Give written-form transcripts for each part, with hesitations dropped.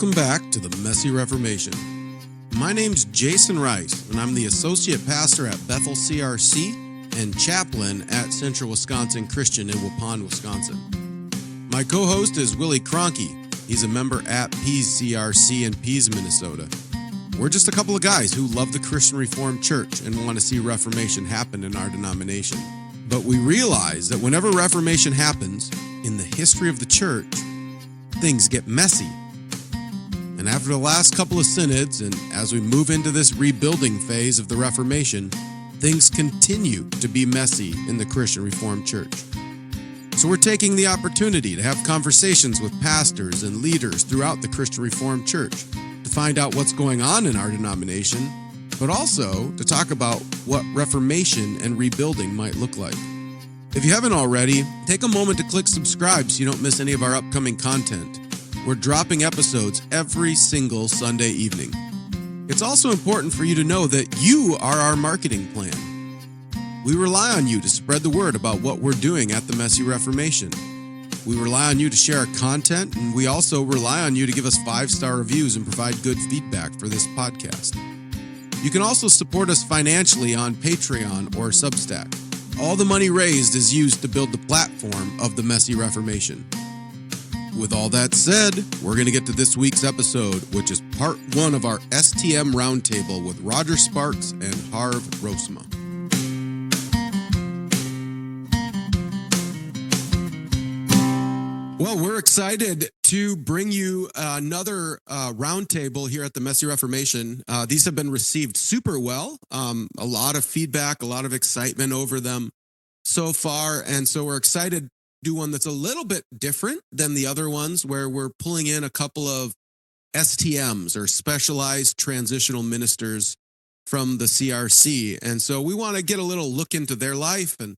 Welcome back to the Messy Reformation. My name's Jason Rice, and I'm the Associate Pastor at Bethel CRC and Chaplain at Central Wisconsin Christian in Waupun, Wisconsin. My co-host is Willie Cronky. He's a member at Pease CRC in Pease, Minnesota. We're just a couple of guys who love the Christian Reformed Church and want to see Reformation happen in our denomination. But we realize that whenever Reformation happens in the history of the church, things get messy. And after the last couple of synods, and as we move into this rebuilding phase of the Reformation, things continue to be messy in the Christian Reformed Church. So we're taking the opportunity to have conversations with pastors and leaders throughout the Christian Reformed Church to find out what's going on in our denomination, but also to talk about what Reformation and rebuilding might look like. If you haven't already, take a moment to click subscribe so you don't miss any of our upcoming content. We're dropping episodes every single Sunday evening. It's also important for you to know that you are our marketing plan. We rely on you to spread the word about what we're doing at the Messy Reformation. We rely on you to share our content, and we also rely on you to give us 5-star reviews and provide good feedback for this podcast. You can also support us financially on Patreon or Substack. All the money raised is used to build the platform of the Messy Reformation. With all that said, we're going to get to this week's episode, which is part 1 of our STM Roundtable with Roger Sparks and Harv Roosma. Well, we're excited to bring you another roundtable here at the Messy Reformation. These have been received super well. A lot of feedback, a lot of excitement over them so far. And so we're excited do one that's a little bit different than the other ones, where we're pulling in a couple of STMs, or Specialized Transitional Ministers, from the CRC. And so we want to get a little look into their life and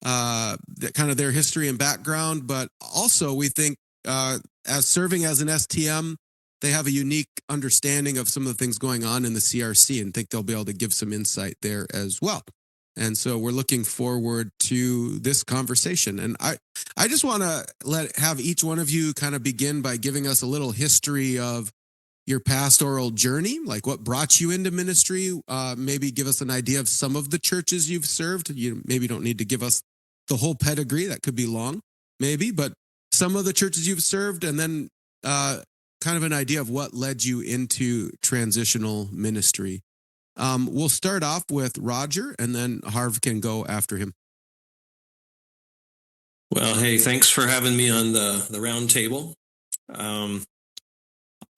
kind of their history and background. But also we think as serving as an STM, they have a unique understanding of some of the things going on in the CRC, and think they'll be able to give some insight there as well. And so we're looking forward to this conversation. And I just want to have each one of you kind of begin by giving us a little history of your pastoral journey, like what brought you into ministry. Maybe give us an idea of some of the churches you've served. You maybe don't need to give us the whole pedigree. That could be long, maybe, but some of the churches you've served, and then kind of an idea of what led you into transitional ministry. We'll start off with Roger, and then Harv can go after him. Well, hey, thanks for having me on the round table.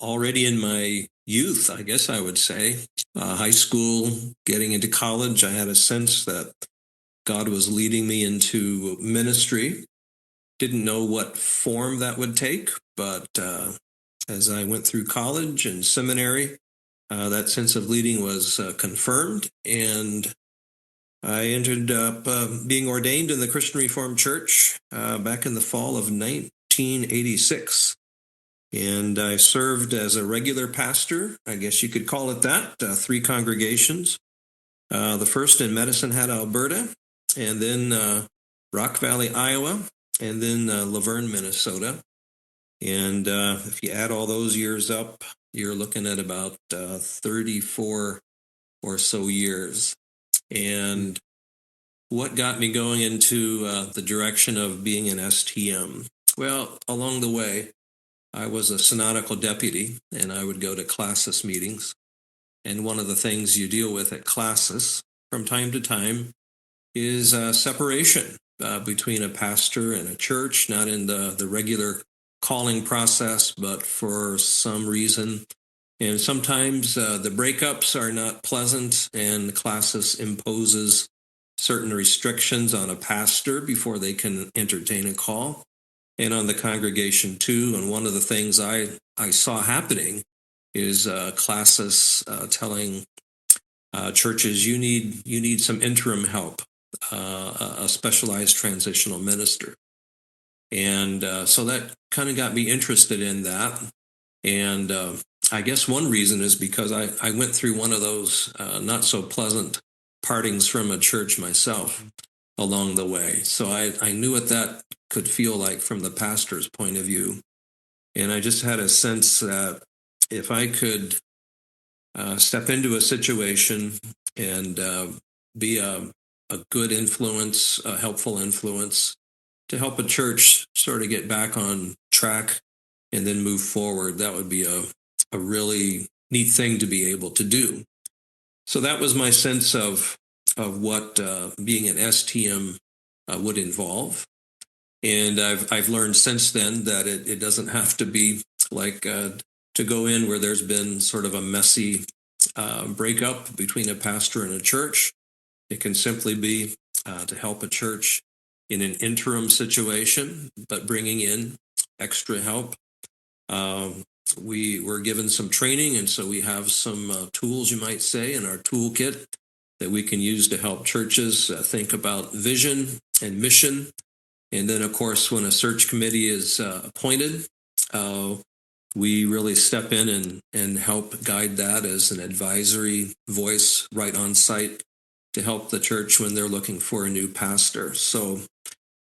Already in my youth, I guess I would say, high school, getting into college, I had a sense that God was leading me into ministry. Didn't know what form that would take, but as I went through college and seminary, that sense of leading was confirmed, and I ended up being ordained in the Christian Reformed Church back in the fall of 1986. And I served as a regular pastor, I guess you could call it that, 3 congregations. The first in Medicine Hat, Alberta, and then Rock Valley, Iowa, and then Laverne, Minnesota. And if you add all those years up, you're looking at about 34 or so years. And what got me going into the direction of being an STM? Well, along the way, I was a synodical deputy, and I would go to classis meetings. And one of the things you deal with at classis from time to time is separation between a pastor and a church, not in the regular calling process, but for some reason. And sometimes the breakups are not pleasant, and the classis imposes certain restrictions on a pastor before they can entertain a call, and on the congregation too. And one of the things I saw happening is classis telling churches, you need some interim help, a specialized transitional minister. And so that kind of got me interested in that. And I guess one reason is because I went through one of those not so pleasant partings from a church myself along the way. So I knew what that could feel like from the pastor's point of view. And I just had a sense that if I could step into a situation and be a good influence, a helpful influence to help a church sort of get back on track and then move forward, that would be a really neat thing to be able to do. So that was my sense of what being an STM would involve. And I've learned since then that it doesn't have to be like to go in where there's been sort of a messy breakup between a pastor and a church. It can simply be to help a church in an interim situation, but bringing in extra help. We were given some training, and so we have some tools, you might say, in our toolkit that we can use to help churches think about vision and mission. And then, of course, when a search committee is appointed, we really step in and help guide that as an advisory voice right on site to help the church when they're looking for a new pastor. So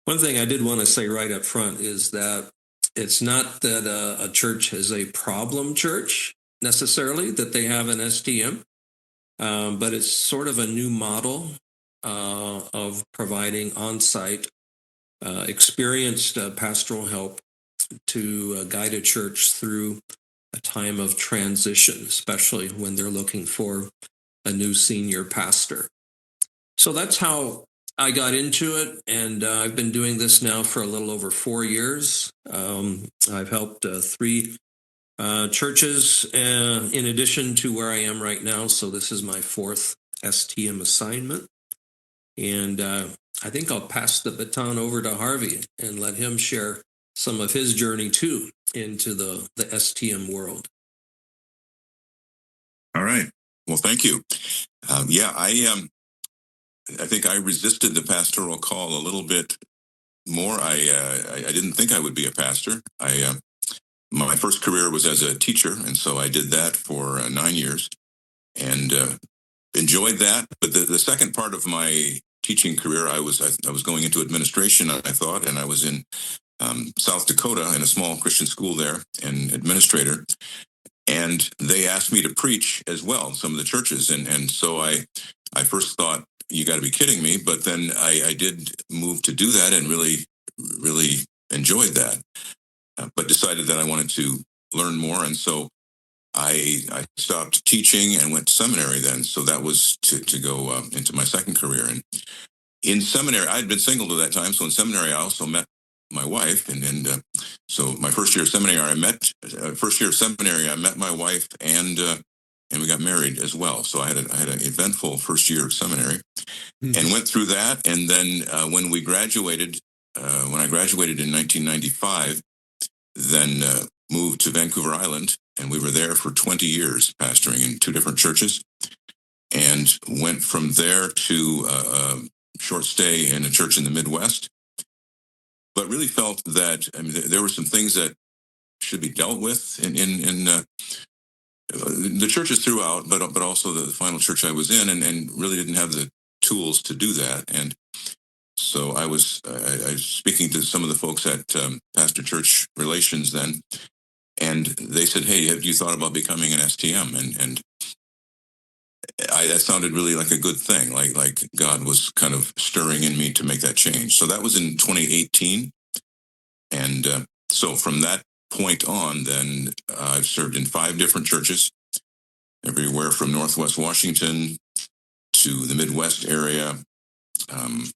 one thing I did want to say right up front is that it's not that a church is a problem church necessarily, that they have an STM, but it's sort of a new model of providing on-site experienced pastoral help to guide a church through a time of transition, especially when they're looking for a new senior pastor. So that's how I got into it, and I've been doing this now for a little over 4 years. I've helped 3 churches in addition to where I am right now, so this is my 4th STM assignment. And I think I'll pass the baton over to Harvey and let him share some of his journey too into the STM world. All right. Well, thank you. I think I resisted the pastoral call a little bit more. I didn't think I would be a pastor. My first career was as a teacher, and so I did that for 9 years and enjoyed that. But the second part of my teaching career, I was going into administration, I thought, and I was in South Dakota in a small Christian school there, and administrator. And they asked me to preach as well, some of the churches. And so I first thought, you got to be kidding me. But then I did move to do that and really, really enjoyed that, but decided that I wanted to learn more. And so I stopped teaching and went to seminary then. So that was to go into my second career. And in seminary, I'd been single to that time. So in seminary, I also met my wife. And so my first year of seminary, I met my wife, and we got married as well. So I had an eventful first year of seminary and went through that. And then when I graduated in 1995, then moved to Vancouver Island, and we were there for 20 years pastoring in 2 different churches, and went from there to a short stay in a church in the Midwest. But really felt that there were some things that should be dealt with in the churches throughout, but also the final church I was in, and really didn't have the tools to do that. And so I was speaking to some of the folks at Pastor Church Relations then, and they said, "Hey, have you thought about becoming an STM?" And that sounded really like a good thing, like God was kind of stirring in me to make that change. So that was in 2018, and so from that point on, then I've served in 5 different churches, everywhere from Northwest Washington to the Midwest area,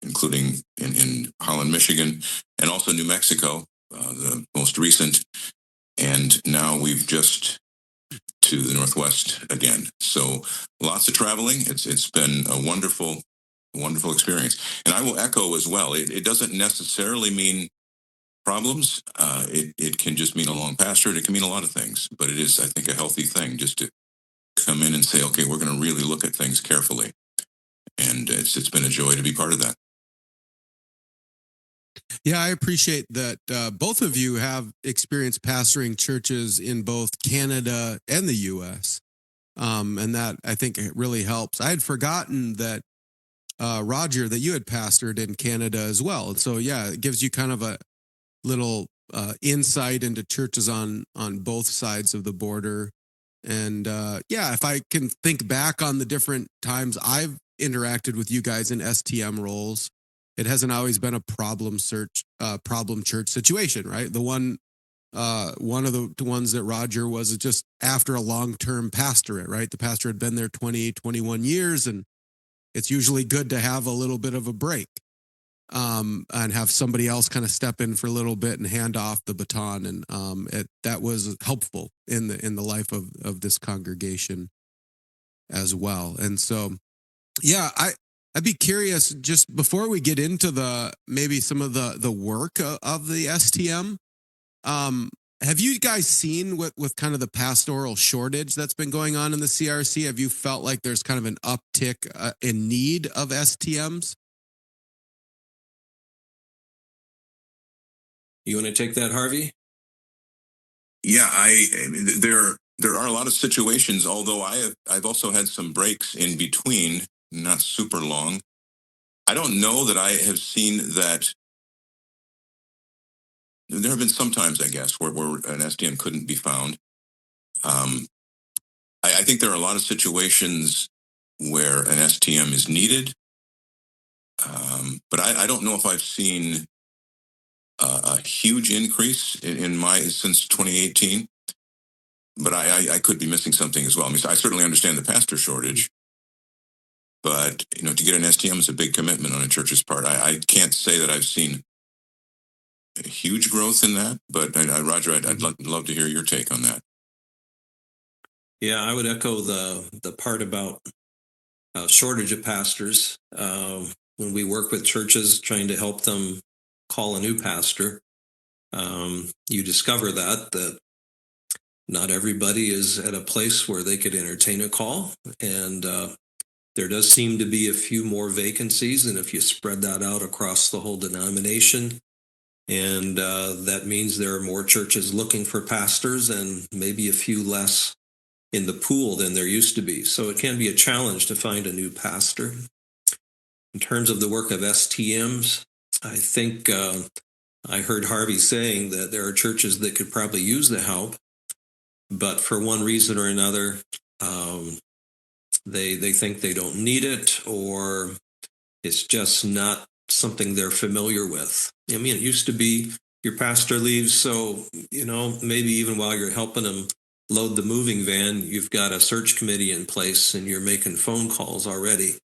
including in Holland, Michigan, and also New Mexico, the most recent. And now we've just to the Northwest again. So lots of traveling. It's been a wonderful experience. And I will echo as well, it doesn't necessarily mean problems. It can just mean a long pastorate. It can mean a lot of things, but it is, I think, a healthy thing just to come in and say, okay, we're going to really look at things carefully. And it's been a joy to be part of that. Yeah, I appreciate that both of you have experienced pastoring churches in both Canada and the U.S. And that, I think, it really helps. I had forgotten that, Roger, that you had pastored in Canada as well. And so, yeah, it gives you kind of a little insight into churches on both sides of the border. And if I can think back on the different times I've interacted with you guys in STM roles, it hasn't always been a problem church situation, right? One of the ones that Roger was just after a long-term pastorate, right? The pastor had been there 20, 21 years, and it's usually good to have a little bit of a break, and have somebody else kind of step in for a little bit and hand off the baton. And that was helpful in the life of this congregation as well. And so, I'd be curious, just before we get into maybe some of the work of the STM, have you guys seen with kind of the pastoral shortage that's been going on in the CRC? Have you felt like there's kind of an uptick in need of STMs? You want to take that, Harvey? Yeah, I mean, there are a lot of situations. Although I've also had some breaks in between, not super long. I don't know that I have seen that. There have been some times, I guess, where an STM couldn't be found. I think there are a lot of situations where an STM is needed, but I don't know if I've seen a huge increase in my since 2018. But I could be missing something as well. I mean, I certainly understand the pastor shortage, but to get an STM is a big commitment on a church's part. I can't say that I've seen a huge growth in that, but Roger, I'd love to hear your take on that. Yeah, I would echo the part about shortage of pastors. When we work with churches trying to help them call a new pastor, you discover that not everybody is at a place where they could entertain a call. And there does seem to be a few more vacancies. And if you spread that out across the whole denomination, and that means there are more churches looking for pastors and maybe a few less in the pool than there used to be. So it can be a challenge to find a new pastor. In terms of the work of STMs, I think I heard Harvey saying that there are churches that could probably use the help, but for one reason or another, they think they don't need it, or it's just not something they're familiar with. I mean, it used to be your pastor leaves, so maybe even while you're helping them load the moving van, you've got a search committee in place and you're making phone calls already.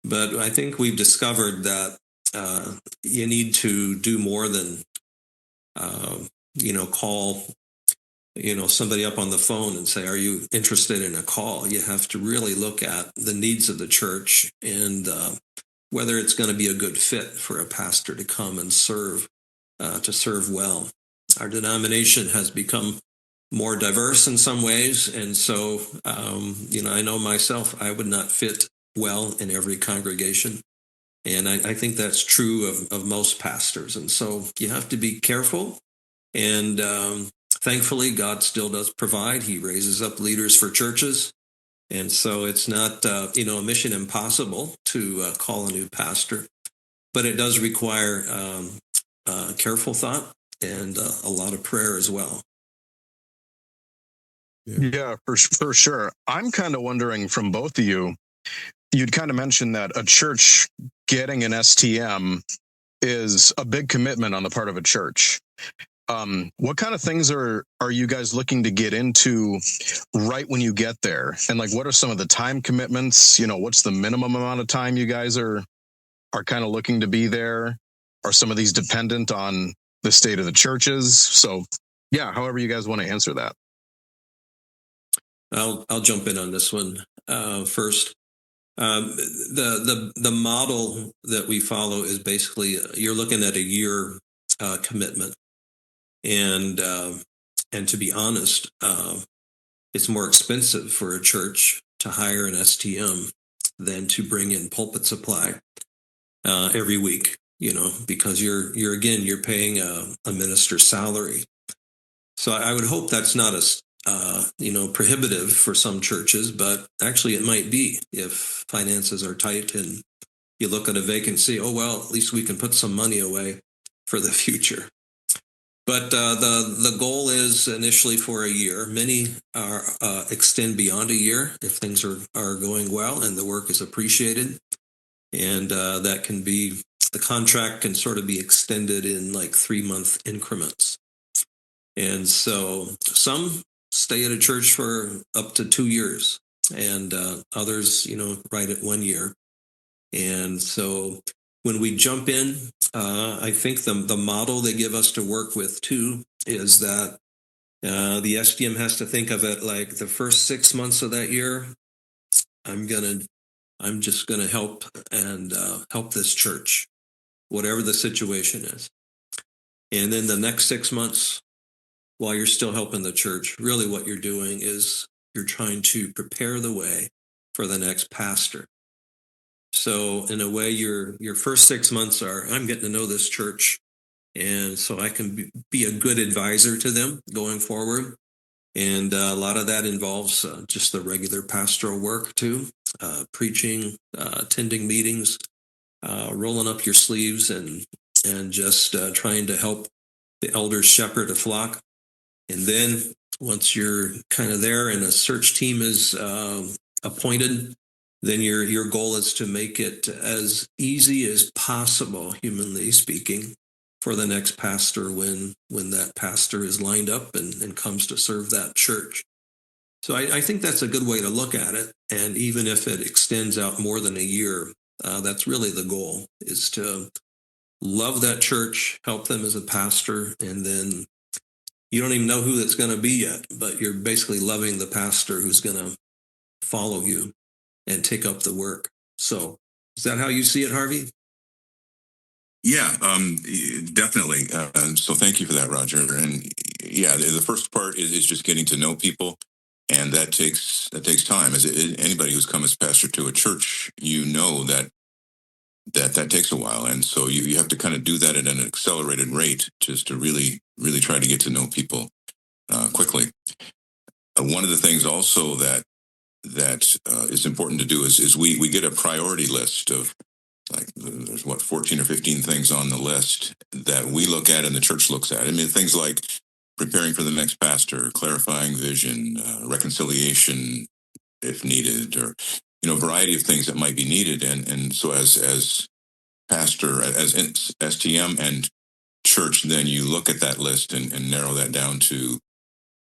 But I think we've discovered that you need to do more than call somebody up on the phone and say, are you interested in a call? You have to really look at the needs of the church and whether it's going to be a good fit for a pastor to come and serve well. Our denomination has become more diverse in some ways, and so I know myself, I would not fit well in every congregation, and I think that's true of most pastors. And so you have to be careful, and thankfully God still does provide. He raises up leaders for churches, and so it's not a mission impossible to call a new pastor, but it does require careful thought and a lot of prayer as well. Yeah, for sure. I'm kind of wondering from both of you, you'd kind of mentioned that a church getting an STM is a big commitment on the part of a church. What kind of things are you guys looking to get into right when you get there? And what are some of the time commitments? What's the minimum amount of time you guys are kind of looking to be there? Are some of these dependent on the state of the churches? So yeah, however you guys want to answer that. I'll jump in on this one first. The model that we follow is basically you're looking at a year commitment, and to be honest, it's more expensive for a church to hire an STM than to bring in pulpit supply every week. Because you're paying a minister's salary. So I would hope that's not prohibitive for some churches, but actually it might be if finances are tight and you look at a vacancy. Oh, well, at least we can put some money away for the future. But the goal is initially for a year. Many are extend beyond a year if things are going well and the work is appreciated, and that can be, the contract can sort of be extended in like 3-month increments. And so some stay at a church for up to 2 years, and others, right at 1 year. And so when we jump in, I think the model they give us to work with too is that the STM has to think of it like the first 6 months of that year, I'm just gonna help and help this church, whatever the situation is. And then the next 6 months, while you're still helping the church, really what you're doing is you're trying to prepare the way for the next pastor. So in a way, your first 6 months are, I'm getting to know this church, and so I can be a good advisor to them going forward. And a lot of that involves just the regular pastoral work too, preaching, attending meetings, rolling up your sleeves, and just trying to help the elders shepherd a flock. And then once you're kind of there and a search team is appointed, then your goal is to make it as easy as possible, humanly speaking, for the next pastor when that pastor is lined up and comes to serve that church. So I think that's a good way to look at it. And even if it extends out more than a year, that's really the goal, is to love that church, help them as a pastor, and then you don't even know who that's going to be yet, but you're basically loving the pastor who's going to follow you and take up the work. So is that how you see it, Harvey? Yeah, definitely. So thank you for that, Roger. And yeah, the first part is just getting to know people, and that takes time. As anybody who's come as pastor to a church, that takes a while, and so you have to kind of do that at an accelerated rate, just to really try to get to know people quickly. One of the things also that is important to do is we get a priority list of, like, there's 14 or 15 things on the list that we look at and the church looks at. I mean, things like preparing for the next pastor, clarifying vision, reconciliation if needed, or a variety of things that might be needed. And so as pastor, as STM and church, then you look at that list and narrow that down to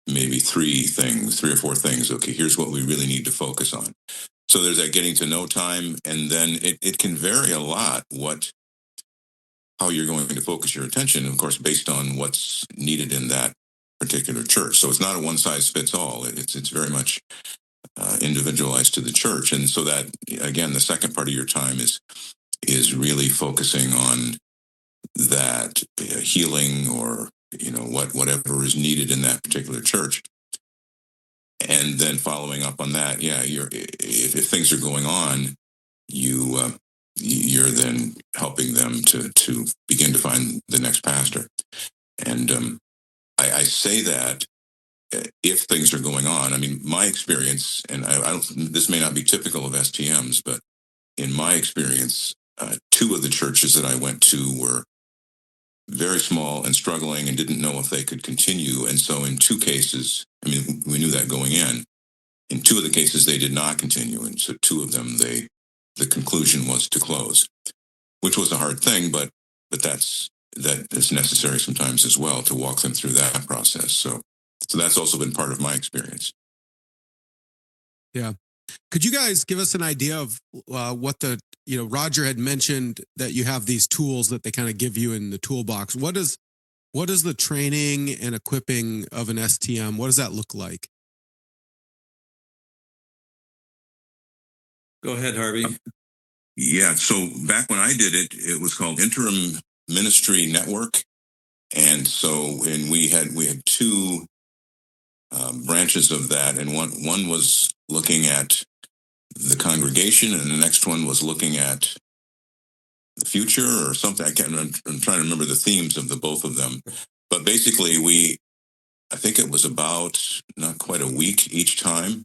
maybe 3 or 4 things. Okay, here's what we really need to focus on. So there's that getting to know time, and then it can vary a lot how you're going to focus your attention, of course, based on what's needed in that particular church. So it's not a one size fits all. It's very much individualized to the church, and so that, again, the second part of your time is really focusing on that healing, or whatever is needed in that particular church. And then following up on that, if things are going on, you're then helping them to begin to find the next pastor. And I say that if things are going on. I mean, my experience, and I don't, this may not be typical of STMs, but in my experience, 2 of the churches that I went to were very small and struggling and didn't know if they could continue. And so in 2 cases, I mean, we knew that going in. In 2 of the cases, they did not continue. And so 2 of them, the conclusion was to close, which was a hard thing, but that is necessary sometimes as well, to walk them through that process. So that's also been part of my experience. Yeah. Could you guys give us an idea of what Roger had mentioned that you have these tools that they kind of give you in the toolbox. What is the training and equipping of an STM? What does that look like? Go ahead, Harvey. Yeah. So back when I did it, it was called Interim Ministry Network. And so, we had 2 branches of that. And one was looking at the congregation, and the next one was looking at the future or something. I'm trying to remember the themes of the both of them. But basically, I think it was about not quite a week each time.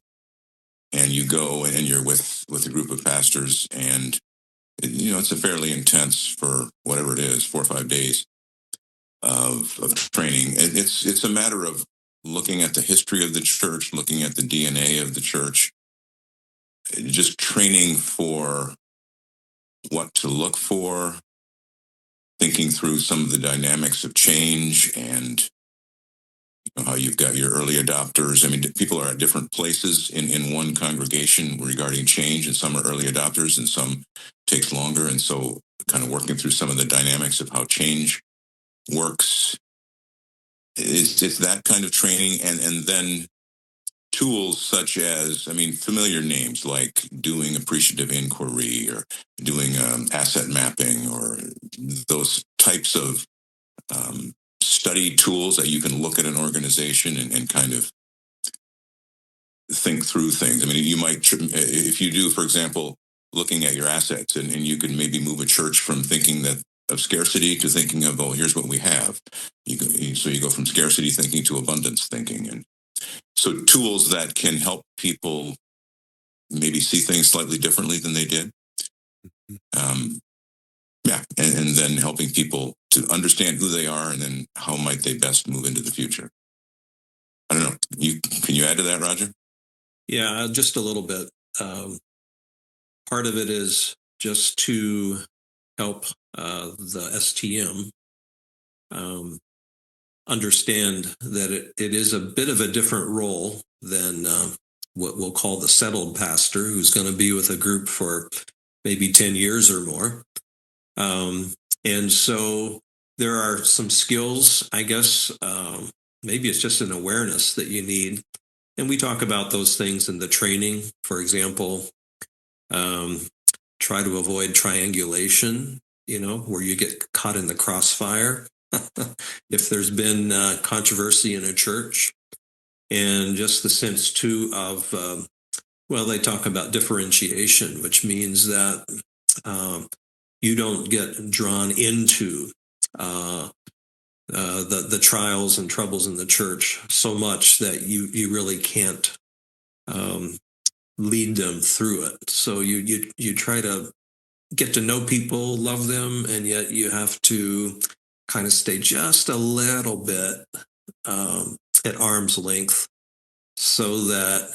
And you go and you're with a group of pastors, and it's a fairly intense, for whatever it is, 4 or 5 days. of training. It's a matter of looking at the history of the church, looking at the DNA of the church, just training for what to look for, thinking through some of the dynamics of change and how you've got your early adopters. I mean, people are at different places in one congregation regarding change, and some are early adopters and some takes longer. And so kind of working through some of the dynamics of how change works. It's that kind of training, and then tools such as, I mean, familiar names like doing appreciative inquiry or doing asset mapping or those types of study tools that you can look at an organization and kind of think through things. I mean, you might, if you do, for example, looking at your assets, and you can maybe move a church from thinking that of scarcity to thinking of, oh, here's what we have. So you go from scarcity thinking to abundance thinking. And so tools that can help people maybe see things slightly differently than they did. Yeah, and then helping people to understand who they are and then how might they best move into the future. I don't know. Can you add to that, Roger? Yeah, just a little bit. Part of it is just to help the STM understand that it is a bit of a different role than what we'll call the settled pastor, who's going to be with a group for maybe 10 years or more. And so there are some skills, I guess, maybe it's just an awareness that you need. And we talk about those things in the training. For example, try to avoid triangulation, where you get caught in the crossfire. If there's been controversy in a church, and just the sense too of, they talk about differentiation, which means that you don't get drawn into the trials and troubles in the church so much that you really can't lead them through it. So you try to get to know people, love them, and yet you have to kind of stay just a little bit at arm's length so that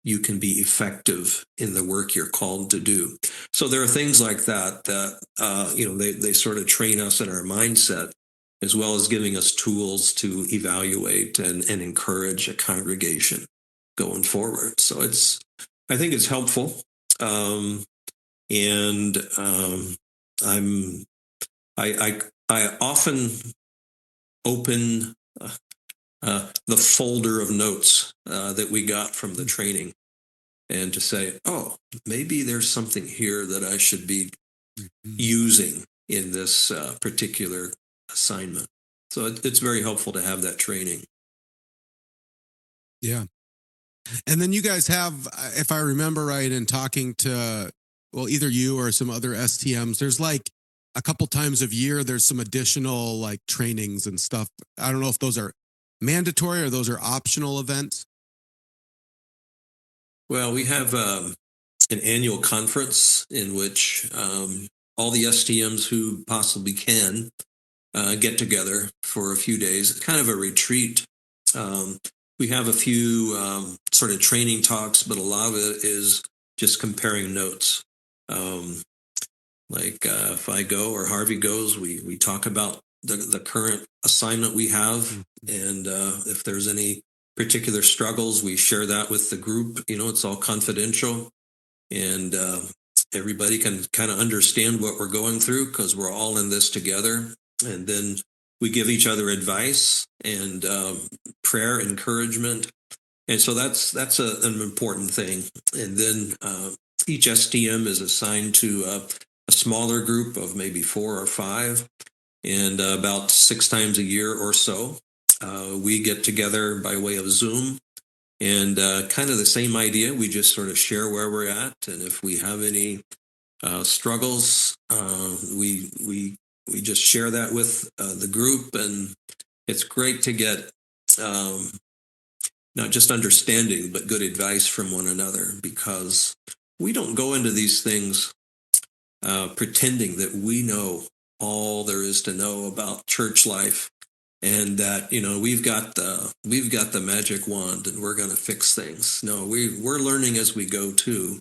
you can be effective in the work you're called to do. So there are things like that they sort of train us in our mindset, as well as giving us tools to evaluate and encourage a congregation going forward. So I think it's helpful. I often open the folder of notes that we got from the training, and to say, oh, maybe there's something here that I should be using in this particular assignment. So it's very helpful to have that training. Yeah. And then you guys have, if I remember right, in talking to, either you or some other STMs, there's like a couple times a year, there's some additional like trainings and stuff. I don't know if those are mandatory or those are optional events. Well, we have an annual conference in which all the STMs who possibly can get together for a few days. It's kind of a retreat. We have a few sort of training talks, but a lot of it is just comparing notes. If I go or Harvey goes, we talk about the current assignment we have, and if there's any particular struggles, we share that with the group. It's all confidential, and everybody can kind of understand what we're going through because we're all in this together. And then we give each other advice and prayer, encouragement. And so that's an important thing. And then each STM is assigned to a smaller group of maybe 4 or 5. And about 6 times a year or so, we get together by way of Zoom. And kind of the same idea. We just sort of share where we're at. And if we have any struggles, we just share that with the group. And it's great to get not just understanding, but good advice from one another, because we don't go into these things pretending that we know all there is to know about church life, and that we've got the magic wand and we're going to fix things. No, we're learning as we go too,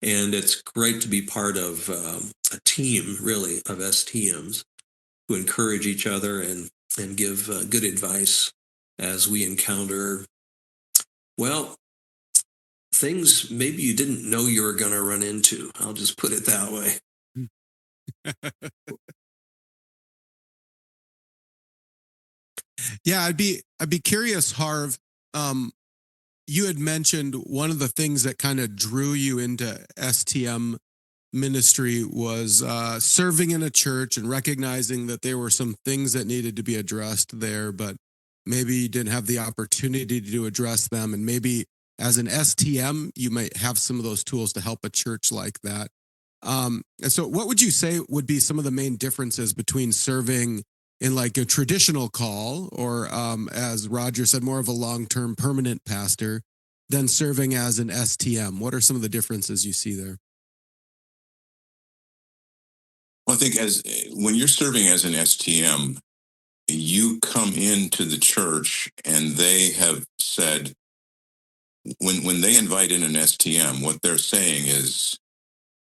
and it's great to be part of a team really of STMs who encourage each other and give good advice as we encounter, well, things maybe you didn't know you were going to run into. I'll just put it that way. Yeah, I'd be curious, Harv. You had mentioned one of the things that kind of drew you into STM ministry was serving in a church and recognizing that there were some things that needed to be addressed there, but maybe you didn't have the opportunity to address them. And maybe as an STM, you might have some of those tools to help a church like that. And so what would you say would be some of the main differences between serving in like a traditional call or as Roger said, more of a long-term permanent pastor than serving as an STM? What are some of the differences you see there? Well, I think when you're serving as an STM, you come into the church and they have said, when they invite in an STM, what they're saying is,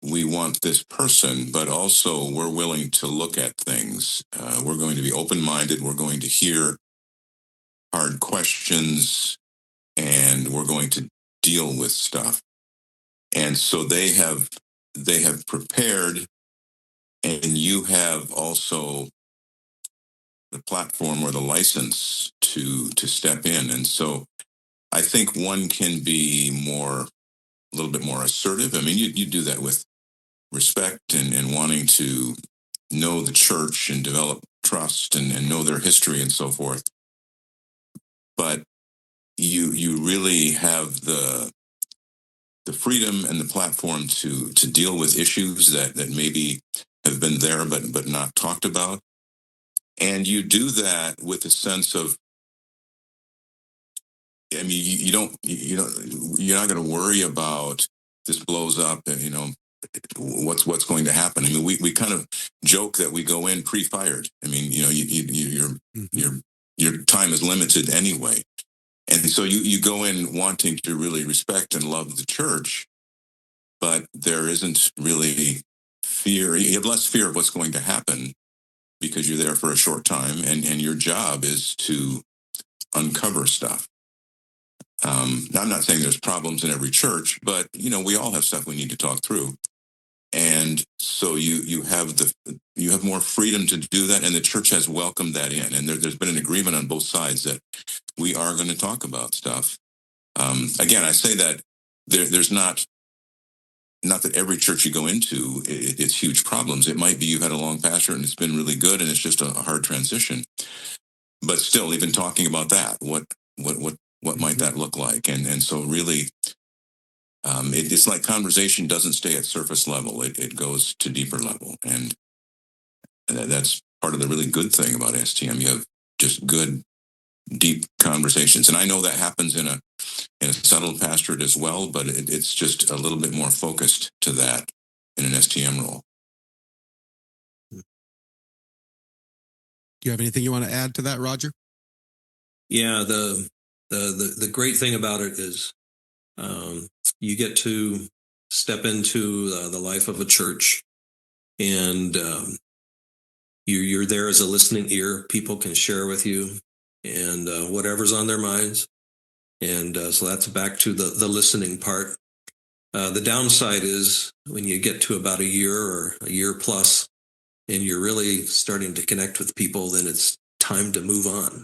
we want this person, but also we're willing to look at things. We're going to be open-minded. We're going to hear hard questions, and we're going to deal with stuff. And so they have prepared, and you have also the platform or the license to step in. And so I think one can be a little bit more assertive. I mean, you do that with respect and wanting to know the church and develop trust and know their history and so forth. But you really have the freedom and the platform to deal with issues that maybe have been there but not talked about. And you do that with a sense of, I mean, you're not going to worry about this blows up and what's going to happen. I mean, we kind of joke that we go in pre-fired. I mean, your time is limited anyway, and so you go in wanting to really respect and love the church, but there isn't really fear. You have less fear of what's going to happen because you're there for a short time, and your job is to uncover stuff. Now, I'm not saying there's problems in every church, but we all have stuff we need to talk through. And so you have more freedom to do that, and the church has welcomed that in. And there's been an agreement on both sides that we are going to talk about stuff. Again, I say that there's not that every church you go into it's huge problems. It might be you've had a long pastor and it's been really good, and it's just a hard transition. But still, even talking about that, what might that look like? And so really. It's like conversation doesn't stay at surface level. It goes to deeper level. And that's part of the really good thing about STM. You have just good, deep conversations. And I know that happens in a settled pastorate as well, but it's just a little bit more focused to that in an STM role. Do you have anything you want to add to that, Roger? Yeah, the great thing about it is you get to step into the life of a church, and you're there as a listening ear. People can share with you and whatever's on their minds, and so that's back to the listening part. The downside is when you get to about a year or a year plus, and you're really starting to connect with people, then it's time to move on.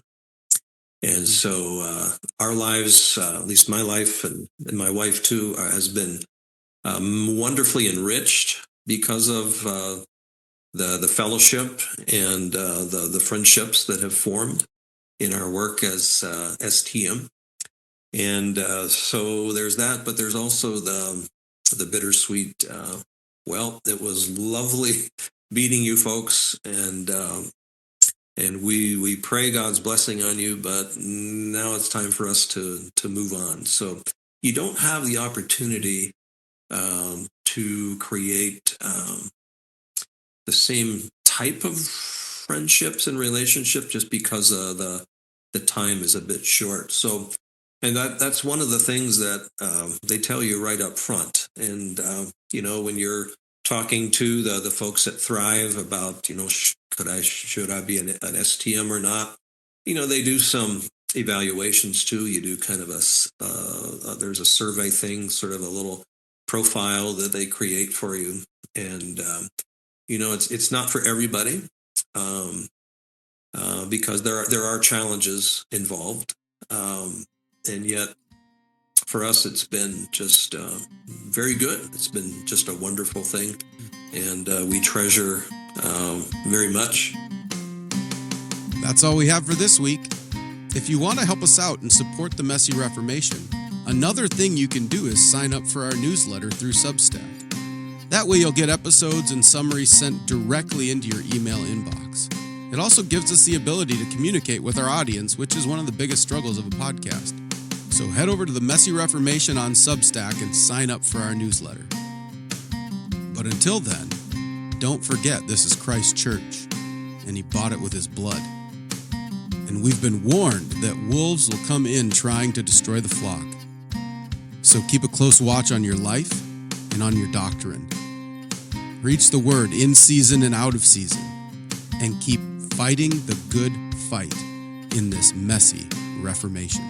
And so our lives, at least my life and my wife too, has been wonderfully enriched because of the fellowship and the friendships that have formed in our work as STM. And so there's that, but there's also the bittersweet. Well, it was lovely meeting you folks, and we pray God's blessing on you, but now it's time for us to move on. So you don't have the opportunity to create the same type of friendships and relationship just because the time is a bit short. So, and that's one of the things that they tell you right up front. And when you're talking to the folks at Thrive about should I be an STM or not, they do some evaluations too. You do kind of there's a survey thing, sort of a little profile that they create for you, and it's not for everybody, because there are challenges involved, and yet for us it's been just very good. It's been just a wonderful thing, and we treasure very much. That's all we have for this week. If you want to help us out and support the Messy Reformation, another thing you can do is sign up for our newsletter through Substack. That way you'll get episodes and summaries sent directly into your email inbox. It also gives us the ability to communicate with our audience, which is one of the biggest struggles of a podcast. So head over to the Messy Reformation on Substack and sign up for our newsletter. But until then, don't forget this is Christ's church, and he bought it with his blood. And we've been warned that wolves will come in trying to destroy the flock. So keep a close watch on your life and on your doctrine. Preach the word in season and out of season, and keep fighting the good fight in this messy Reformation.